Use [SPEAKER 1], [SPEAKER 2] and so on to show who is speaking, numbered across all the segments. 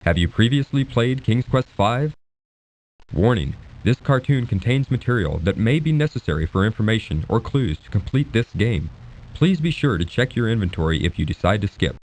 [SPEAKER 1] Have you previously played King's Quest V? Warning, this cartoon contains material that may be necessary for information or clues to complete this game. Please be sure to check your inventory if you decide to skip.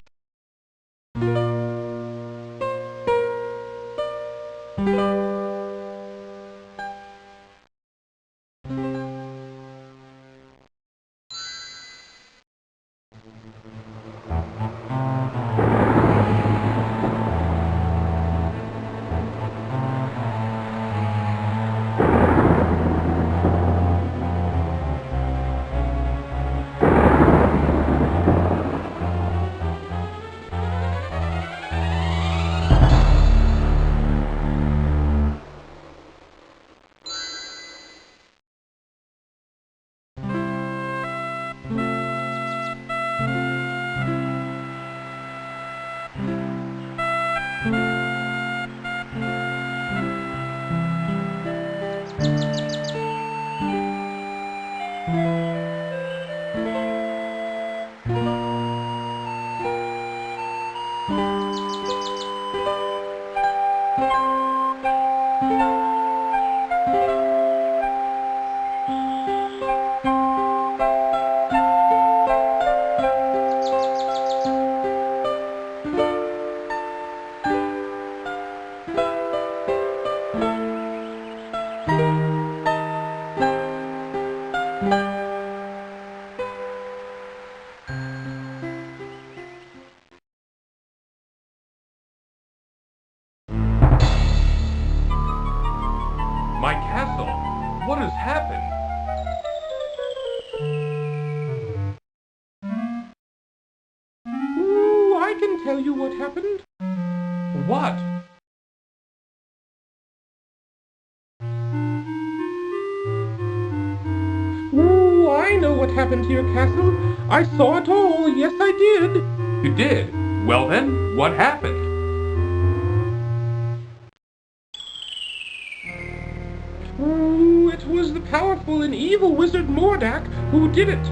[SPEAKER 2] My castle! What has happened?
[SPEAKER 3] Ooh, I can tell you what happened.
[SPEAKER 2] What?
[SPEAKER 3] Ooh, I know what happened to your castle. I saw it all, yes I did.
[SPEAKER 2] You did? Well then, what happened?
[SPEAKER 3] Ooh, it was the powerful and evil wizard Mordak who did it.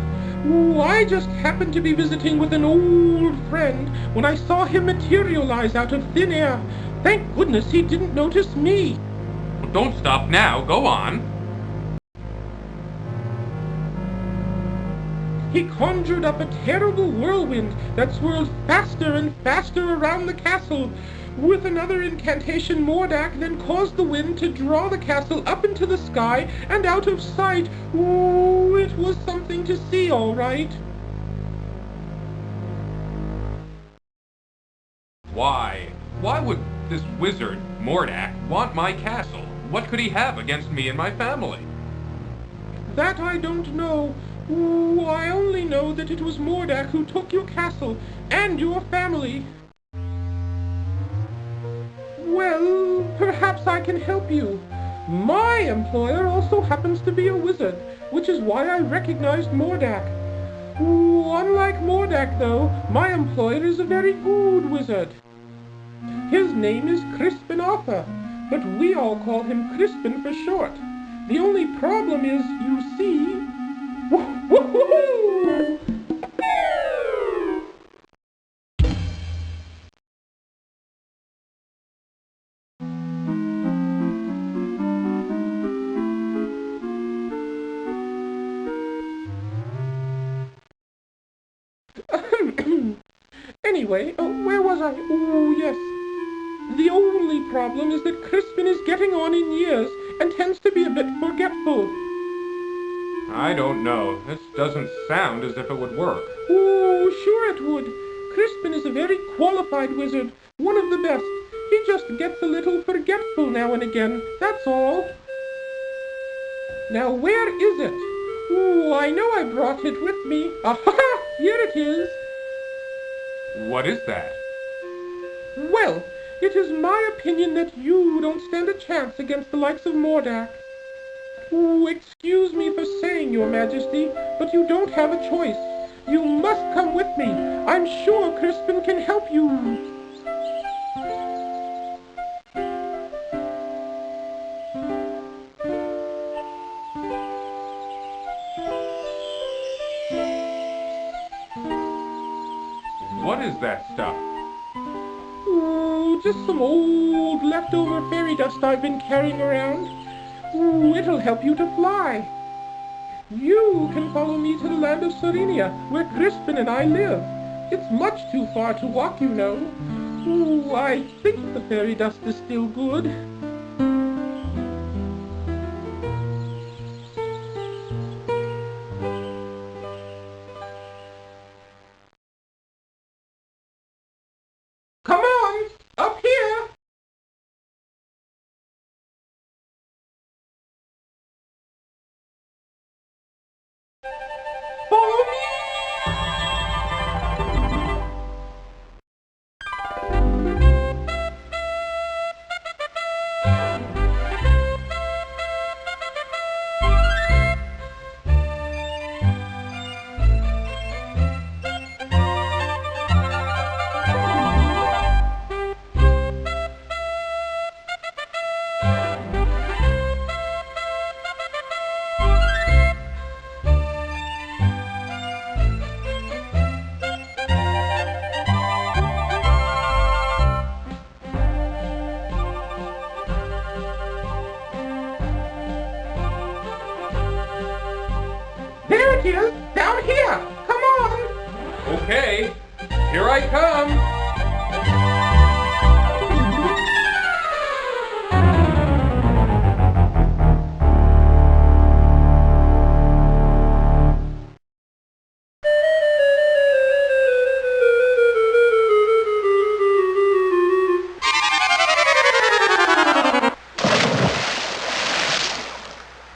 [SPEAKER 3] Ooh, I just happened to be visiting with an old friend when I saw him materialize out of thin air. Thank goodness he didn't notice me.
[SPEAKER 2] Well, don't stop now, go on.
[SPEAKER 3] He conjured up a terrible whirlwind that swirled faster and faster around the castle. With another incantation, Mordak then caused the wind to draw the castle up into the sky and out of sight. Ooh, it was something to see, all right.
[SPEAKER 2] Why? Why would this wizard, Mordak, want my castle? What could he have against me and my family?
[SPEAKER 3] That I don't know. Ooh, I only know that it was Mordak who took your castle and your family. Well, perhaps I can help you. My employer also happens to be a wizard, which is why I recognized Mordak. Ooh, unlike Mordak, though, my employer is a very good wizard. His name is Crispin Arthur, but we all call him Crispin for short. The only problem is, you see... Woo-hoo-hoo! Anyway, where was I? Oh, yes. The only problem is that Crispin is getting on in years and tends to be a bit forgetful.
[SPEAKER 2] I don't know. This doesn't sound as if it would work.
[SPEAKER 3] Oh, sure it would. Crispin is a very qualified wizard, one of the best. He just gets a little forgetful now and again, that's all. Now, where is it? Oh, I know I brought it with me. Aha! Here it is.
[SPEAKER 2] What is that?
[SPEAKER 3] Well, it is my opinion that you don't stand a chance against the likes of Mordak. Oh, excuse me for saying, Your Majesty, but you don't have a choice. You must come with me. I'm sure Crispin can help you.
[SPEAKER 2] What is that stuff?
[SPEAKER 3] Oh, Oh, just some old leftover fairy dust I've been carrying around. Ooh, it'll help you to fly. You can follow me to the land of Serenia, where Crispin and I live. It's much too far to walk, you know. Ooh, I think the fairy dust is still good. Come on, up here! Follow me! There it is, down here! Come on!
[SPEAKER 2] Okay, here I come.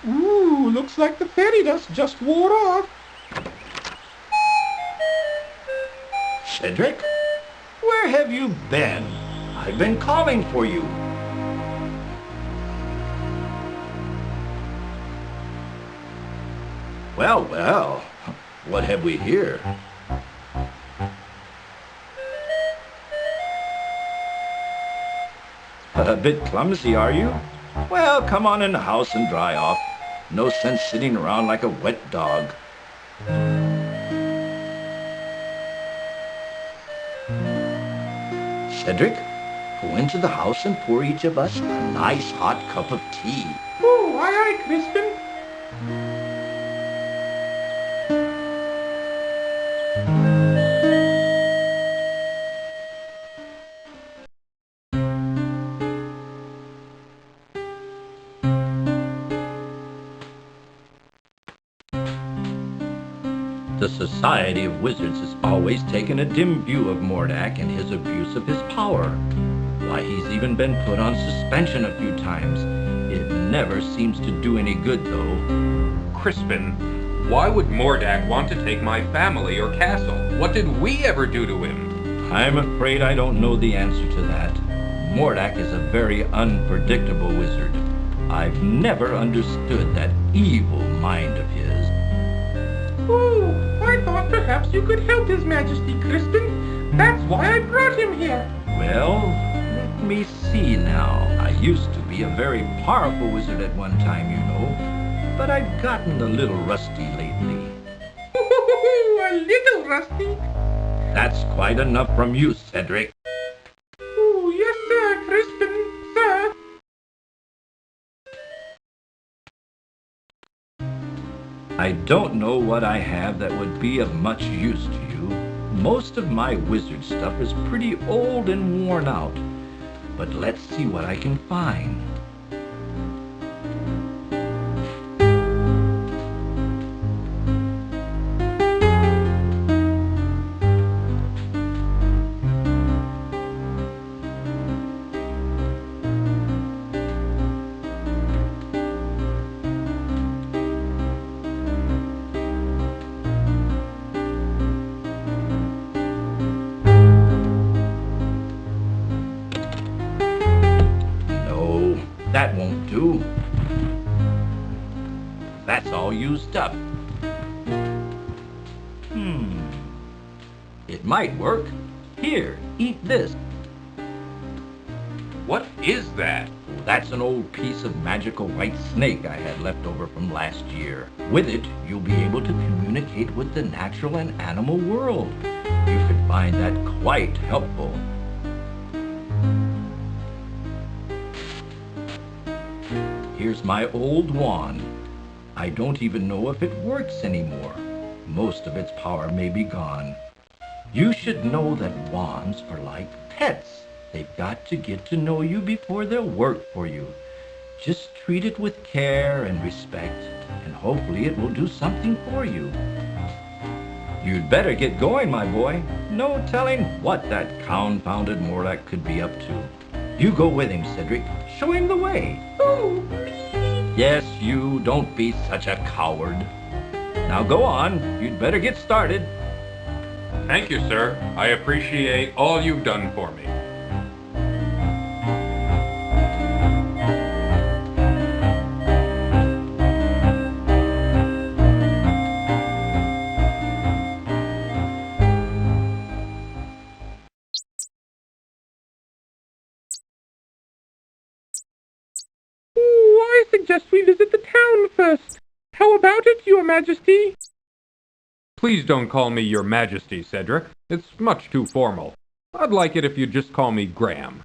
[SPEAKER 3] Ooh, looks like the fairy dust just wore off.
[SPEAKER 4] Cedric? Where have you been? I've been calling for you. Well, well, what have we here? A bit clumsy, are you? Well, come on in the house and dry off. No sense sitting around like a wet dog. Cedric, go into the house and pour each of us a nice hot cup of tea.
[SPEAKER 3] Ooh, aye, aye, Crispin.
[SPEAKER 4] The Society of Wizards has always taken a dim view of Mordak and his abuse of his power. Why, he's even been put on suspension a few times. It never seems to do any good, though.
[SPEAKER 2] Crispin, why would Mordak want to take my family or castle? What did we ever do to him?
[SPEAKER 4] I'm afraid I don't know the answer to that. Mordak is a very unpredictable wizard. I've never understood that evil mind of his.
[SPEAKER 3] Ooh, I thought perhaps you could help His Majesty, Crispin. That's why I brought him here.
[SPEAKER 4] Well, let me see now. I used to be a very powerful wizard at one time, you know, but I've gotten a little rusty lately.
[SPEAKER 3] A little rusty.
[SPEAKER 4] That's quite enough from you, Cedric.
[SPEAKER 3] Ooh, yes, sir, Crispin, sir.
[SPEAKER 4] I don't know what I have that would be of much use to you. Most of my wizard stuff is pretty old and worn out, but let's see what I can find. That won't do. That's all used up. It might work. Here, eat this.
[SPEAKER 2] What is that?
[SPEAKER 4] That's an old piece of magical white snake I had left over from last year. With it, you'll be able to communicate with the natural and animal world. You could find that quite helpful. Here's my old wand. I don't even know if it works anymore. Most of its power may be gone. You should know that wands are like pets. They've got to get to know you before they'll work for you. Just treat it with care and respect, and hopefully it will do something for you. You'd better get going, my boy. No telling what that confounded Morlock could be up to. You go with him, Cedric. Show him the way.
[SPEAKER 3] Oh,
[SPEAKER 4] Yes, you. Don't be such a coward. Now go on. You'd better get started.
[SPEAKER 2] Thank you, sir. I appreciate all you've done for me.
[SPEAKER 3] I suggest we visit the town first. How about it, Your Majesty?
[SPEAKER 2] Please don't call me Your Majesty, Cedric. It's much too formal. I'd like it if you'd just call me Graham.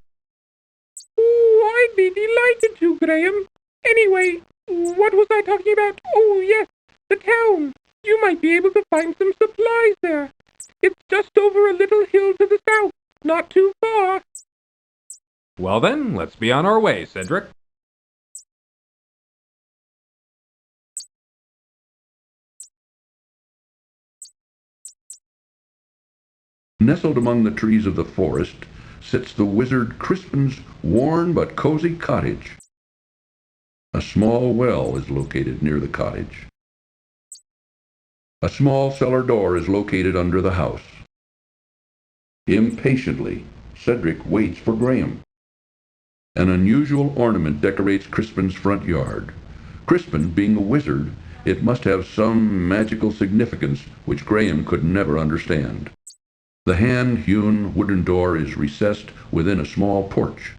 [SPEAKER 3] I'd be delighted to, Graham. Anyway, what was I talking about? Oh, yes, the town. You might be able to find some supplies there. It's just over a little hill to the south, not too far.
[SPEAKER 2] Well then, let's be on our way, Cedric.
[SPEAKER 5] Nestled among the trees of the forest sits the wizard Crispin's worn but cozy cottage. A small well is located near the cottage. A small cellar door is located under the house. Impatiently, Cedric waits for Graham. An unusual ornament decorates Crispin's front yard. Crispin, being a wizard, it must have some magical significance which Graham could never understand. The hand-hewn wooden door is recessed within a small porch.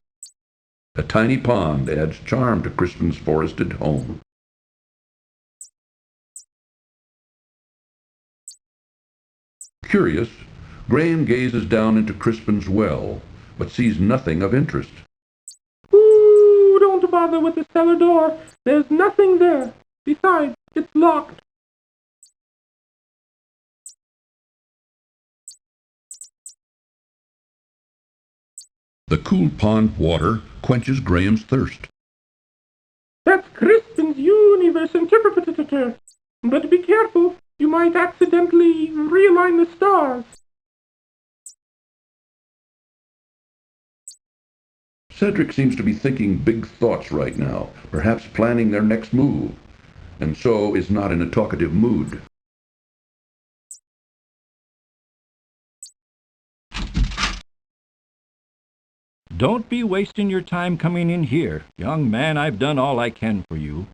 [SPEAKER 5] A tiny pond adds charm to Crispin's forested home. Curious, Graham gazes down into Crispin's well, but sees nothing of interest.
[SPEAKER 3] Ooh, don't bother with the cellar door. There's nothing there. Besides, it's locked.
[SPEAKER 5] The cool pond water quenches Graham's thirst.
[SPEAKER 3] That's Crispin's universe interpreter. But be careful. You might accidentally realign the stars.
[SPEAKER 5] Cedric seems to be thinking big thoughts right now, perhaps planning their next move, and so is not in a talkative mood.
[SPEAKER 4] Don't be wasting your time coming in here. Young man, I've done all I can for you.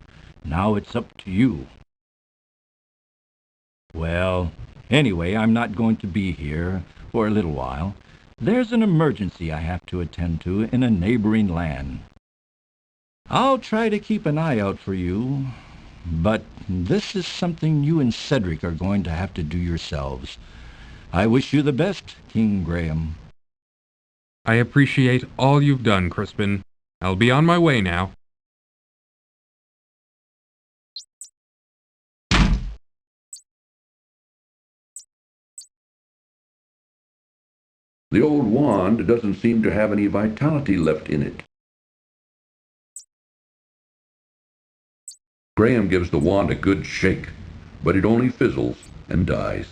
[SPEAKER 4] Now it's up to you. Well, anyway, I'm not going to be here for a little while. There's an emergency I have to attend to in a neighboring land. I'll try to keep an eye out for you, but this is something you and Cedric are going to have to do yourselves. I wish you the best, King Graham.
[SPEAKER 2] I appreciate all you've done, Crispin. I'll be on my way now.
[SPEAKER 5] The old wand doesn't seem to have any vitality left in it. Graham gives the wand a good shake, but it only fizzles and dies.